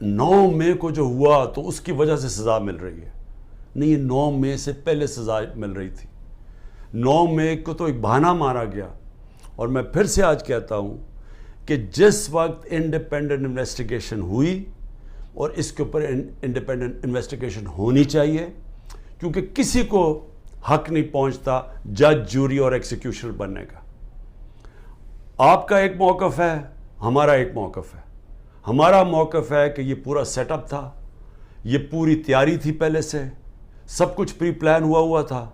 9 مئی کو جو ہوا تو اس کی وجہ سے سزا مل رہی ہے. نہیں، یہ 9 مئی سے پہلے سزا مل رہی تھی. 9 مئی کو تو ایک بہانہ مارا گیا. اور میں پھر سے آج کہتا ہوں کہ جس وقت انڈیپینڈنٹ انویسٹیگیشن ہوئی، اور اس کے اوپر انڈیپینڈنٹ انویسٹیگیشن ہونی چاہیے، کیونکہ کسی کو حق نہیں پہنچتا جج، جوری اور ایکسیکیوشنر بننے کا. آپ کا ایک موقف ہے، ہمارا ایک موقف ہے. ہمارا موقف ہے کہ یہ پورا سیٹ اپ تھا، یہ پوری تیاری تھی، پہلے سے سب کچھ پری پلان ہوا تھا.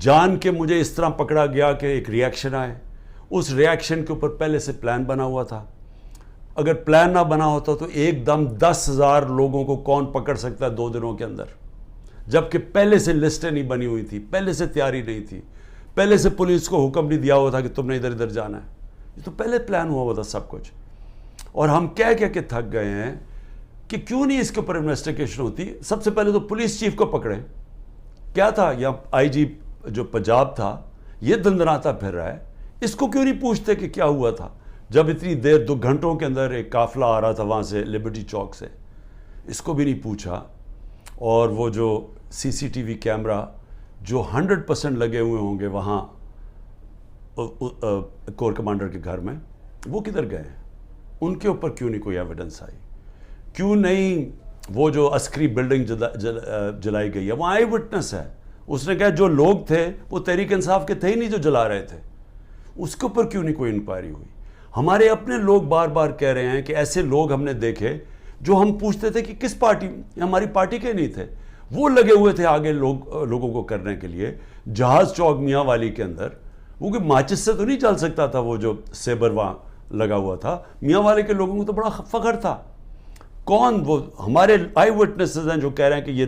جان کے مجھے اس طرح پکڑا گیا کہ ایک ری ایکشن آئے، اس ری ایکشن کے اوپر پہلے سے پلان بنا ہوا تھا. اگر پلان نہ بنا ہوتا تو ایک دم 10,000 لوگوں کو کون پکڑ سکتا ہے 2 دنوں کے اندر، جبکہ پہلے سے لسٹیں نہیں بنی ہوئی تھی، پہلے سے تیاری نہیں تھی، پہلے سے پولیس کو حکم نہیں دیا ہوا تھا کہ تم نے ادھر ادھر جانا ہے. یہ تو پہلے پلان ہوا تھا سب کچھ. اور ہم کہہ کے تھک گئے ہیں کہ کیوں نہیں اس کے اوپر انویسٹیگیشن ہوتی. سب سے پہلے تو پولیس چیف کو پکڑیں. کیا تھا یا آئی جی جو پنجاب تھا، یہ دندناتا پھر رہا ہے، اس کو کیوں نہیں پوچھتے کہ کیا ہوا تھا جب اتنی دیر 2 گھنٹوں کے اندر ایک قافلہ آ رہا تھا وہاں سے لبرٹی چوک سے. اس کو بھی نہیں پوچھا. اور وہ جو سی سی ٹی وی کیمرہ جو 100% لگے ہوئے ہوں گے وہاں کور کمانڈر کے گھر میں، وہ کدھر گئے ہیں؟ ان کے اوپر کیوں نہیں کوئی ایویڈنس آئی؟ کیوں نہیں وہ جو عسکری بلڈنگ جلائی گئی ہے، وہ آئی وٹنس ہے. اس نے کہا جو لوگ تھے وہ تحریک انصاف کے تھے ہی نہیں جو جلا رہے تھے. اس کے اوپر کیوں نہیں کوئی انکوائری ہوئی؟ ہمارے اپنے لوگ بار بار کہہ رہے ہیں کہ ایسے لوگ ہم نے دیکھے جو ہم پوچھتے تھے کہ کس پارٹی، ہماری پارٹی کے نہیں تھے، وہ لگے ہوئے تھے آگے لوگوں کو کرنے کے لیے. جہاز چوک میاں والی کے اندر وہ کوئی ماچس سے تو نہیں چل سکتا تھا، وہ جو سیبر وہاں لگا ہوا تھا. میاں والے کے لوگوں کو تو بڑا فخر تھا. کون وہ ہمارے آئی وٹنسز ہیں جو کہہ رہے ہیں کہ یہ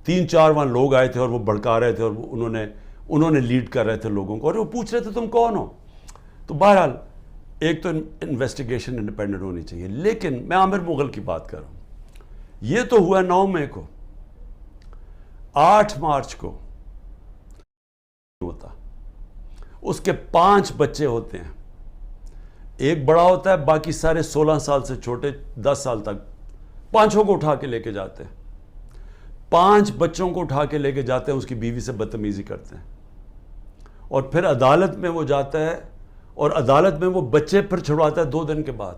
3-4 وہاں لوگ آئے تھے اور وہ بھڑکا رہے تھے اور انہوں نے لیڈ کر رہے تھے لوگوں کو، اور وہ پوچھ رہے تھے تم کون ہو. تو بہرحال ایک تو انویسٹیگیشن انڈیپینڈنٹ ہونی چاہیے. لیکن میں عامر مغل کی بات کر رہا ہوں. یہ تو ہوا 9 مئی کو. 8 مارچ کو ہوتا، اس کے 5 بچے ہوتے ہیں. ایک بڑا ہوتا ہے، باقی سارے 16 سال سے چھوٹے 10 سال تک. 5 کو اٹھا کے لے کے جاتے ہیں. 5 بچوں کو اٹھا کے لے کے جاتے ہیں، اس کی بیوی سے بدتمیزی کرتے ہیں. اور پھر عدالت میں وہ جاتا ہے اور عدالت میں وہ بچے پھر چھڑواتا ہے 2 دن کے بعد.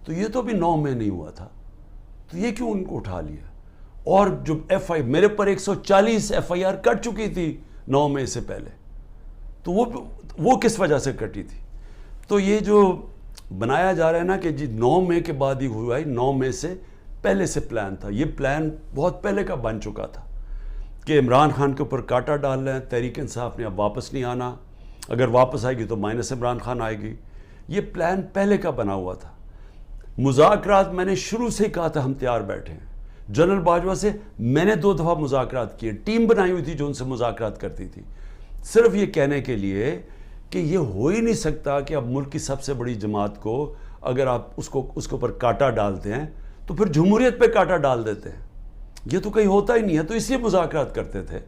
تو یہ تو بھی 9 مئی نہیں ہوا تھا، تو یہ کیوں ان کو اٹھا لیا؟ اور جو میرے پر 140 ایف آئی آر کٹ چکی تھی 9 مئی سے پہلے، تو وہ کس وجہ سے کٹی تھی؟ تو یہ جو بنایا جا رہا ہے نا کہ جی 9 مئی کے بعد ہی ہوا ہے، 9 مئی سے پہلے سے پلان تھا. یہ پلان بہت پہلے کا بن چکا تھا کہ عمران خان کے اوپر کاٹا ڈال رہے ہیں. تحریک انصاف نے اب واپس نہیں آنا، اگر واپس آئے گی تو مائنس عمران خان آئے گی. یہ پلان پہلے کا بنا ہوا تھا. مذاکرات میں نے شروع سے کہا تھا ہم تیار بیٹھے ہیں. جنرل باجوہ سے میں نے 2 دفعہ مذاکرات کیے، ٹیم بنائی ہوئی تھی جو ان سے مذاکرات کرتی تھی، صرف یہ کہنے کے لیے کہ یہ ہو ہی نہیں سکتا کہ اب ملک کی سب سے بڑی جماعت کو اگر آپ اس کے اوپر کاٹا ڈالتے ہیں تو پھر جمہوریت پہ کاٹا ڈال دیتے ہیں. یہ تو کہیں ہوتا ہی نہیں ہے. تو اس لیے مذاکرات کرتے تھے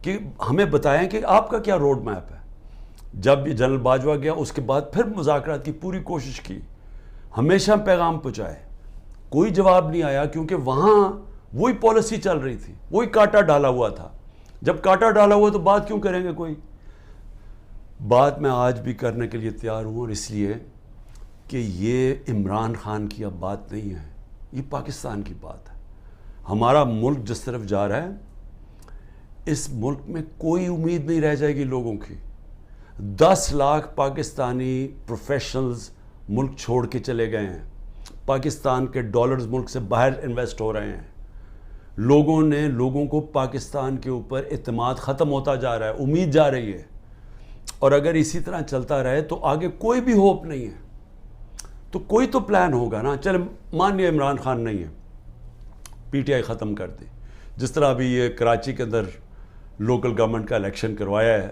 کہ ہمیں بتائیں کہ آپ کا کیا روڈ میپ ہے. جب یہ جنرل باجوہ گیا اس کے بعد پھر مذاکرات کی پوری کوشش کی، ہمیشہ پیغام پہنچائے، کوئی جواب نہیں آیا، کیونکہ وہاں وہی پالیسی چل رہی تھی، وہی کاٹا ڈالا ہوا تھا. جب کاٹا ڈالا ہوا تو بات کیوں کریں گے؟ کوئی بات میں آج بھی کرنے کے لیے تیار ہوں، اور اس لیے کہ یہ عمران خان کی اب بات نہیں ہے، یہ پاکستان کی بات ہے. ہمارا ملک جس طرف جا رہا ہے، اس ملک میں کوئی امید نہیں رہ جائے گی لوگوں کی. 10 لاکھ پاکستانی پروفیشنلز ملک چھوڑ کے چلے گئے ہیں. پاکستان کے ڈالرز ملک سے باہر انویسٹ ہو رہے ہیں. لوگوں کو پاکستان کے اوپر اعتماد ختم ہوتا جا رہا ہے، امید جا رہی ہے. اور اگر اسی طرح چلتا رہے تو آگے کوئی بھی ہوپ نہیں ہے. تو کوئی تو پلان ہوگا نا. چلے مان لیا عمران خان نہیں ہے، پی ٹی آئی ختم کر دی. جس طرح ابھی یہ کراچی کے اندر لوکل گورنمنٹ کا الیکشن کروایا ہے،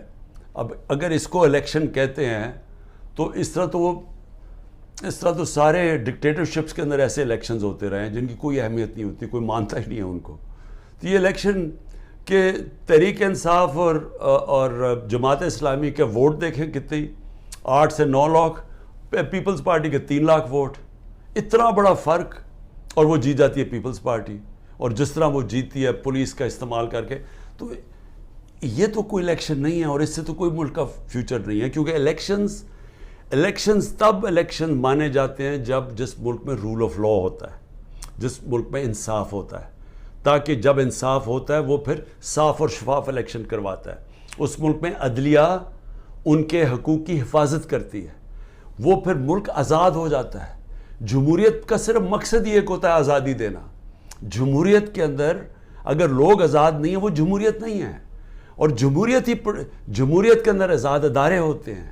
اب اگر اس کو الیکشن کہتے ہیں تو اس طرح تو سارے ڈکٹیٹرشپس کے اندر ایسے الیکشنز ہوتے رہے ہیں جن کی کوئی اہمیت نہیں ہوتی، کوئی مانتا ہی نہیں ہے ان کو. تو یہ الیکشن کہ تحریک انصاف اور جماعت اسلامی کے ووٹ دیکھیں کتنی، 8 سے 9 لاکھ، پیپلز پارٹی کے 3 لاکھ ووٹ. اتنا بڑا فرق اور وہ جیت جاتی ہے پیپلز پارٹی, اور جس طرح وہ جیتتی ہے پولیس کا استعمال کر کے. تو یہ تو کوئی الیکشن نہیں ہے, اور اس سے تو کوئی ملک کا فیوچر نہیں ہے, کیونکہ الیکشنز تب الیکشن مانے جاتے ہیں جب جس ملک میں رول آف لا ہوتا ہے, جس ملک میں انصاف ہوتا ہے, تاکہ جب انصاف ہوتا ہے وہ پھر صاف اور شفاف الیکشن کرواتا ہے. اس ملک میں عدلیہ ان کے حقوق کی حفاظت کرتی ہے, وہ پھر ملک آزاد ہو جاتا ہے. جمہوریت کا صرف مقصد یہ ایک ہوتا ہے آزادی دینا. جمہوریت کے اندر اگر لوگ آزاد نہیں ہیں وہ جمہوریت نہیں ہے. اور جمہوریت کے اندر آزاد ادارے ہوتے ہیں,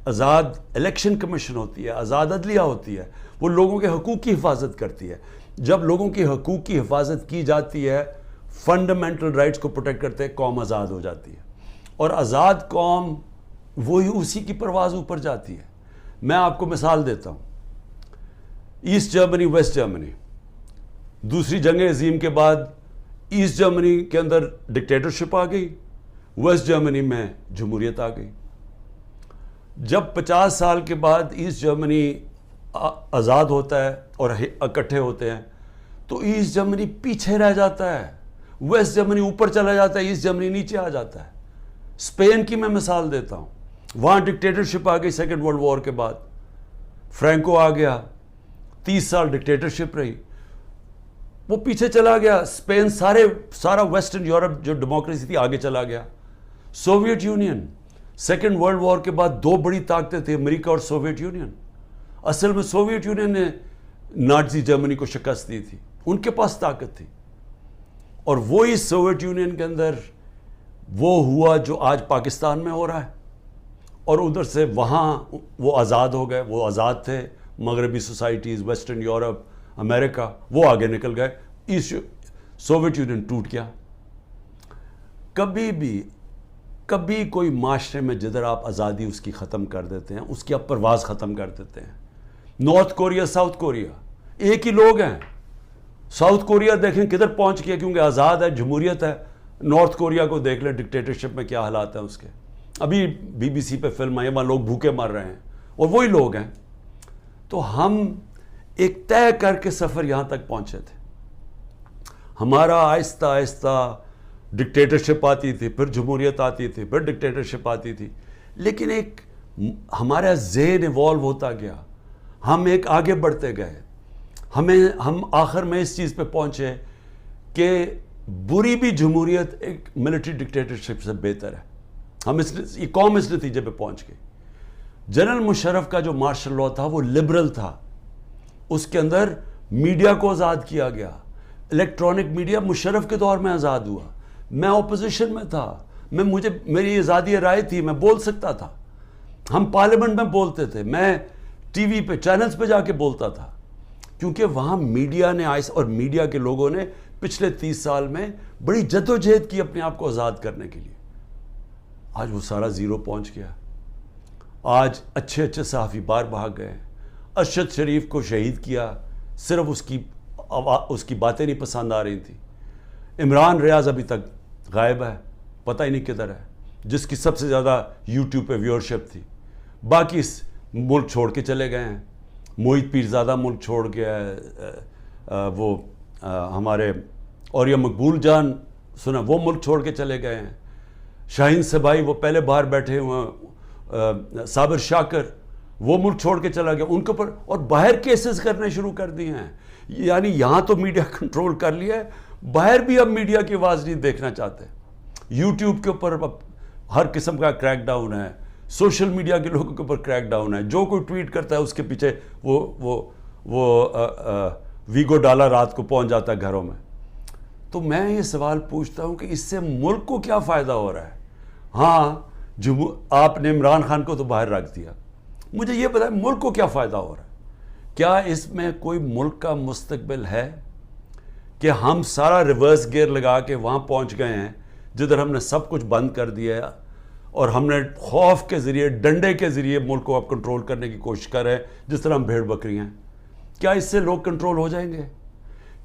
آزاد الیکشن کمیشن ہوتی ہے, آزاد عدلیہ ہوتی ہے, وہ لوگوں کے حقوق کی حفاظت کرتی ہے. جب لوگوں کی حقوق کی حفاظت کی جاتی ہے, فنڈامنٹل رائٹس کو پروٹیکٹ کرتے ہیں, قوم آزاد ہو جاتی ہے. اور آزاد قوم وہی اسی کی پرواز اوپر جاتی ہے. میں آپ کو مثال دیتا ہوں, ایسٹ جرمنی, ویسٹ جرمنی, دوسری جنگ عظیم کے بعد ایسٹ جرمنی کے اندر ڈکٹیٹرشپ آ گئی, ویسٹ جرمنی میں جمہوریت آ گئی. جب 50 سال کے بعد ایسٹ جرمنی آزاد ہوتا ہے اور اکٹھے ہوتے ہیں تو ایسٹ جرمنی پیچھے رہ جاتا ہے, ویسٹ جرمنی اوپر چلا جاتا ہے, ایسٹ جرمنی نیچے آ جاتا ہے. اسپین کی میں مثال دیتا ہوں, وہاں ڈکٹیٹرشپ آ گئی سیکنڈ ورلڈ وار کے بعد, فرینکو آ گیا, 30 سال ڈکٹیٹرشپ رہی, وہ پیچھے چلا گیا. اسپین سارا ویسٹرن یورپ جو ڈیموکریسی تھی آگے چلا گیا. Soviet Union, second world war کے بعد دو بڑی طاقتیں تھیں, امریکہ اور سوویت یونین. اصل میں سوویت یونین نے نازی جرمنی کو شکست دی تھی, ان کے پاس طاقت تھی. اور وہی سوویت یونین کے اندر وہ ہوا جو آج پاکستان میں ہو رہا ہے, اور ادھر سے وہاں وہ آزاد ہو گئے. وہ آزاد تھے, مغربی سوسائٹیز, ویسٹرن یورپ, امریکہ, وہ آگے نکل گئے. سوویت یونین ٹوٹ گیا. کبھی کوئی معاشرے میں جدھر آپ آزادی اس کی ختم کر دیتے ہیں, اس کی آپ پرواز ختم کر دیتے ہیں. نارتھ کوریا, ساؤتھ کوریا ایک ہی لوگ ہیں. ساؤتھ کوریا دیکھیں کدھر پہنچ گیا, کیونکہ آزاد ہے, جمہوریت ہے. نارتھ کوریا کو دیکھ لیں, ڈکٹیٹرشپ میں کیا حالات ہیں اس کے. ابھی BBC پہ فلم آئی, وہاں لوگ بھوکے مر رہے ہیں, اور وہی لوگ ہیں. تو ہم ایک طے کر کے سفر یہاں تک پہنچے تھے. ہمارا آہستہ آہستہ ڈکٹیٹرشپ آتی تھی, پھر جمہوریت آتی تھی, پھر ڈکٹیٹرشپ آتی تھی, لیکن ایک ہمارا ذہن ایوالو ہوتا گیا, ہم ایک آگے بڑھتے گئے. ہم آخر میں اس چیز پہ پہنچے کہ بری بھی جمہوریت ایک ملٹری ڈکٹیٹرشپ سے بہتر ہے. یہ قوم اس نتیجے پہ پہنچ گئی. جنرل مشرف کا جو مارشل لاء تھا وہ لبرل تھا, اس کے اندر میڈیا کو آزاد کیا گیا. الیکٹرانک میڈیا مشرف کے دور میں آزاد ہوا. میں اپوزیشن میں تھا, میری آزادی رائے تھی, میں بول سکتا تھا. ہم پارلیمنٹ میں بولتے تھے, میں ٹی وی پہ چینلز پہ جا کے بولتا تھا, کیونکہ وہاں میڈیا نے اور میڈیا کے لوگوں نے پچھلے 30 سال میں بڑی جدوجہد کی اپنے آپ کو آزاد کرنے کے لیے. آج وہ سارا زیرو پہنچ گیا. آج اچھے صحافی باہر بھاگ گئے. ارشد شریف کو شہید کیا, صرف اس کی باتیں نہیں پسند آ رہی تھیں. عمران ریاض ابھی تک غائب ہے, پتہ ہی نہیں کدھر ہے, جس کی سب سے زیادہ یوٹیوب پہ ویورشپ تھی. باقی ملک چھوڑ کے چلے گئے ہیں. موہت پیرزادہ ملک چھوڑ گیا ہے, وہ ہمارے اوریا مقبول جان سنا وہ ملک چھوڑ کے چلے گئے ہیں. شاہین سبائی وہ پہلے باہر بیٹھے ہوئے ہیں. صابر شاکر وہ ملک چھوڑ کے چلا گیا. ان کے اوپر اور باہر کیسز کرنے شروع کر دیے ہیں. یعنی یہاں تو میڈیا کنٹرول کر لیا ہے, باہر بھی اب میڈیا کی آواز نہیں دیکھنا چاہتے. یوٹیوب کے اوپر اب ہر قسم کا کریک ڈاؤن ہے, سوشل میڈیا کے لوگوں کے اوپر کریک ڈاؤن ہے. جو کوئی ٹویٹ کرتا ہے اس کے پیچھے وہ ویگو ڈالا رات کو پہنچ جاتا ہے گھروں میں. تو میں یہ سوال پوچھتا ہوں کہ اس سے ملک کو کیا فائدہ ہو رہا ہے؟ ہاں آپ نے عمران خان کو تو باہر رکھ دیا, مجھے یہ بتائیں ملک کو کیا فائدہ ہو رہا ہے؟ کیا اس میں کوئی ملک کا مستقبل ہے کہ ہم سارا ریورس گیئر لگا کے وہاں پہنچ گئے ہیں جدھر ہم نے سب کچھ بند کر دیا ہے, اور ہم نے خوف کے ذریعے, ڈنڈے کے ذریعے ملک کو اب کنٹرول کرنے کی کوشش کر رہے ہیں, جس طرح ہم بھیڑ بکری ہیں. کیا اس سے لوگ کنٹرول ہو جائیں گے؟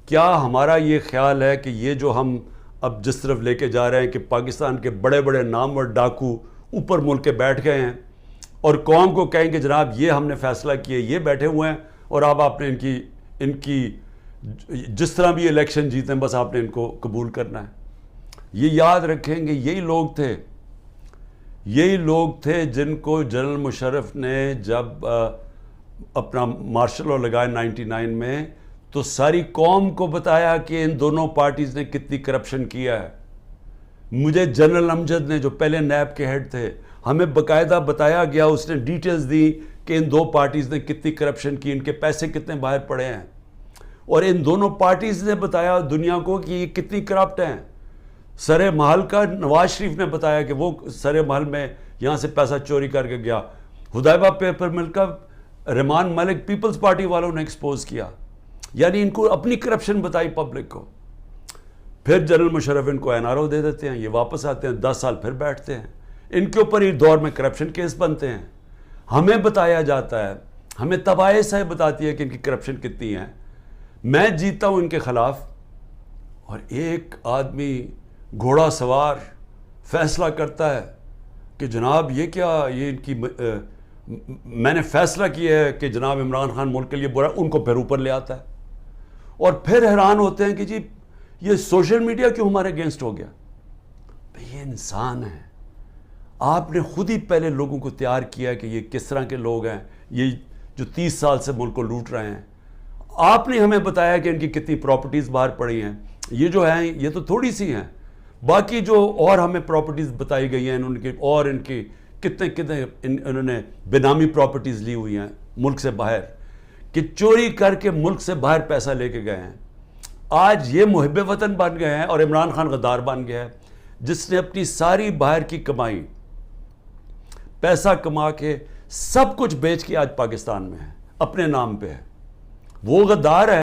کیا ہمارا یہ خیال ہے کہ یہ جو ہم اب جس طرف لے کے جا رہے ہیں کہ پاکستان کے بڑے بڑے نامور ڈاکو اوپر ملک کے بیٹھ گئے ہیں اور قوم کو کہیں کہ جناب یہ ہم نے فیصلہ کیا, یہ بیٹھے ہوئے ہیں, اور اب آپ نے ان کی جس طرح بھی الیکشن جیتیں بس آپ نے ان کو قبول کرنا ہے. یہ یاد رکھیں گے یہی لوگ تھے جن کو جنرل مشرف نے جب اپنا مارشل لاء لگایا 99 میں تو ساری قوم کو بتایا کہ ان دونوں پارٹیز نے کتنی کرپشن کیا ہے. مجھے جنرل امجد نے جو پہلے نیب کے ہیڈ تھے ہمیں باقاعدہ بتایا گیا, اس نے ڈیٹیلز دی کہ ان دو پارٹیز نے کتنی کرپشن کی, ان کے پیسے کتنے باہر پڑے ہیں, اور ان دونوں پارٹیز نے بتایا دنیا کو کہ یہ کتنی کرپٹ ہیں. سر محل کا نواز شریف نے بتایا کہ وہ سر محل میں یہاں سے پیسہ چوری کر کے گیا. حدیبہ پیپر مل کا رحمان ملک پیپلز پارٹی والوں نے ایکسپوز کیا. یعنی ان کو اپنی کرپشن بتائی پبلک کو. پھر جنرل مشرف ان کو NRO دے دیتے ہیں, یہ واپس آتے ہیں, 10 سال پھر بیٹھتے ہیں, ان کے اوپر ہی دور میں کرپشن کیس بنتے ہیں. ہمیں بتایا جاتا ہے, ہمیں تباہی سے بتاتی ہے کہ ان کی کرپشن کتنی ہے. میں جیتا ہوں ان کے خلاف, اور ایک آدمی گھوڑا سوار فیصلہ کرتا ہے کہ جناب یہ کیا, یہ ان کی میں نے فیصلہ کیا ہے کہ جناب عمران خان ملک کے لیے برا, ان کو پھر اوپر لے آتا ہے. اور پھر حیران ہوتے ہیں کہ جی یہ سوشل میڈیا کیوں ہمارے اگینسٹ ہو گیا. یہ انسان ہے, آپ نے خود ہی پہلے لوگوں کو تیار کیا کہ یہ کس طرح کے لوگ ہیں, یہ جو 30 سال سے ملک کو لوٹ رہے ہیں. آپ نے ہمیں بتایا کہ ان کی کتنی پراپرٹیز باہر پڑی ہیں. یہ جو ہیں یہ تو تھوڑی سی ہیں, باقی جو اور ہمیں پراپرٹیز بتائی گئی ہیں ان کی, اور ان کی کتنے انہوں نے بینامی پراپرٹیز لی ہوئی ہیں ملک سے باہر, کہ چوری کر کے ملک سے باہر پیسہ لے کے گئے ہیں. آج یہ محب وطن بن گئے ہیں, اور عمران خان غدار بن گیا ہے جس نے اپنی ساری باہر کی کمائی پیسہ کما کے سب کچھ بیچ کے آج پاکستان میں ہے, اپنے نام پہ ہے. وہ غدار ہے.